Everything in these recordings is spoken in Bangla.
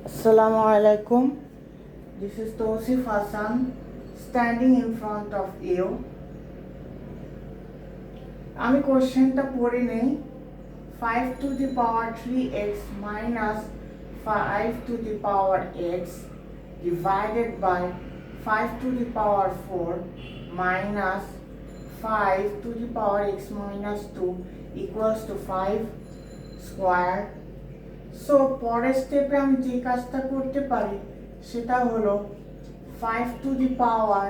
Assalamu alaikum. This is Towsif Hassan standing in front of you. আমি কোশ্চেনটা পড়ে নেই 5 to the power 3x minus 5 to the power x divided by 5 to the power 4 minus 5 to the power x minus 2 equals to 5 square. So পরের স্টেপে আমি যে কাজটা করতে পারি সেটা হলো 5 to the power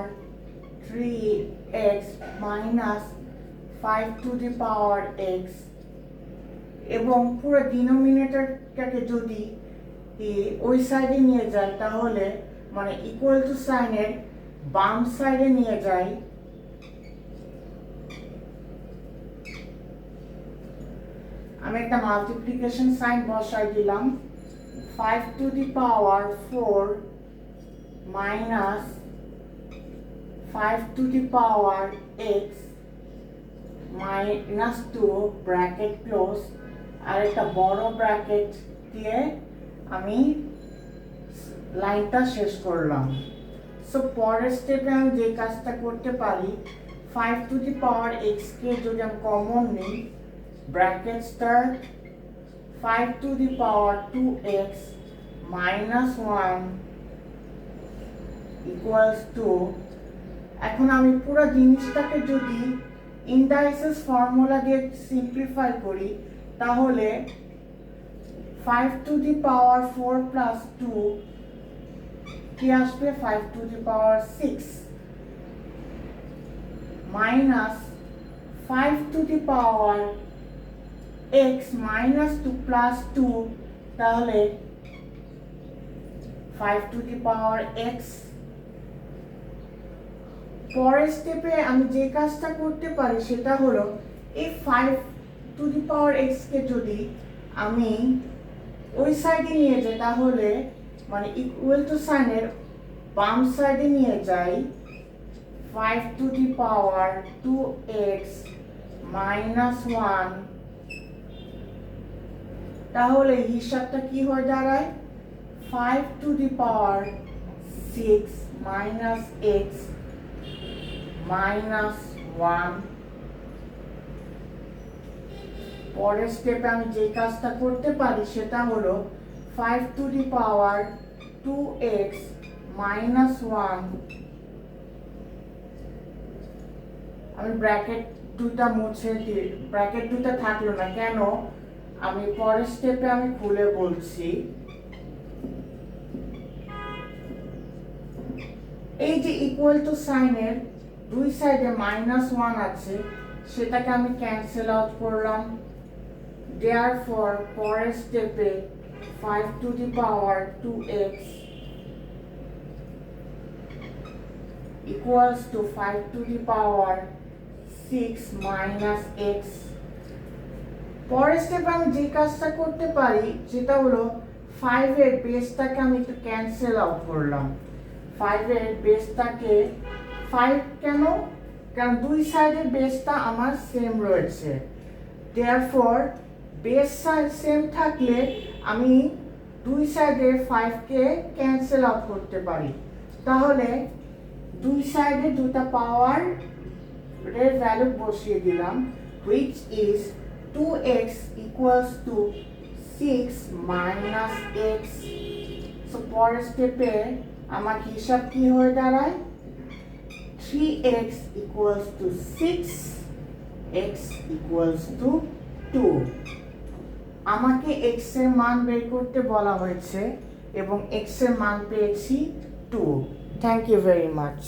3x minus 5 to the power x এবং পুরো ডিনোমিনেটরটাকে যদি ওই সাইডে নিয়ে যাই তাহলে মানে ইকুয়াল টু সাইনের বাম সাইডে নিয়ে যাই আমি একটা মাল্টিপ্লিকেশন সাইন বসাই দিলাম 5 to the power 4 minus 5 to the power x minus 2 bracket close আর একটা বড় ব্র্যাকেট দিয়ে আমি লাইনটা শেষ করলাম। সো পরের স্টেপে আমি যে কাজটা করতে পারি 5 to the power x কে যদি আমি কমন নিই bracket start 5 to the power 2x minus 1 equals to এখন আমি পুরো জিনিসটাকে যদি ইন্ডাইসেস ফর্মুলা দিয়ে সিম্পলিফাই করি তাহলে 5 to the power 4 plus 2 কি আসবে 5 to the power 6 minus 5 to the power x minus 2 plus 2 তাহলে 5 to the power x পরের স্টেপে আমি যে কাজটা করতে পারি সেটা হলো এই 5 to the power x কে যদি আমি ওই সাইডে নিয়ে যাই তাহলে মানে ইকুয়াল টু সাইনের বাম সাইডে নিয়ে যাই 5 to the power 2x minus 1 তাহলে হিসাবটা কি হয়ে দাঁড়ায় 5 to the power 6 minus x minus 1 পরের স্টেপে আমি যে কাজটা করতে পারি সেটা হলো 5 to the power 2x minus 1 আমি ব্র্যাকেট দুটা মুছে দিই ব্র্যাকেট দুটা থাকলো না কেন আমি পরের স্টেপে আমি খুলে বলছি এই যে ইকুয়াল টু সাইনের দুই সাইডে -1 আছে সেটাকে আমি ক্যান্সেল আউট করলাম দেয়ারফর পরের স্টেপে 5 to the power 2x equals to 5 to the power 6 minus x পরের স্টেপে আমি যে কাজটা করতে পারি সেটা হলো 5 এর বেসটাকে আমি একটু ক্যান্সেল আউট করলাম 5 এর বেসটাকে 5 কেন কারণ দুই সাইডের বেসটা আমার সেম রয়েছে দেয়ারফর বেস সাইড সেম থাকলে আমি দুই সাইডে 5 কে ক্যান্সেল আউট করতে পারি তাহলে দুই সাইডে দুটো পাওয়ার এর ভ্যালু বসিয়ে দিলাম which is 2x equals to 6 minus x so পরের স্টেপে আমার হিসাব কি হয়ে দাঁড়ায় 3x equals to 6 x equals to 2 আমাকে x এর মান বের করতে বলা হয়েছে এবং x এর মান পেয়েছি 2 থ্যাংক ইউ ভেরি মাচ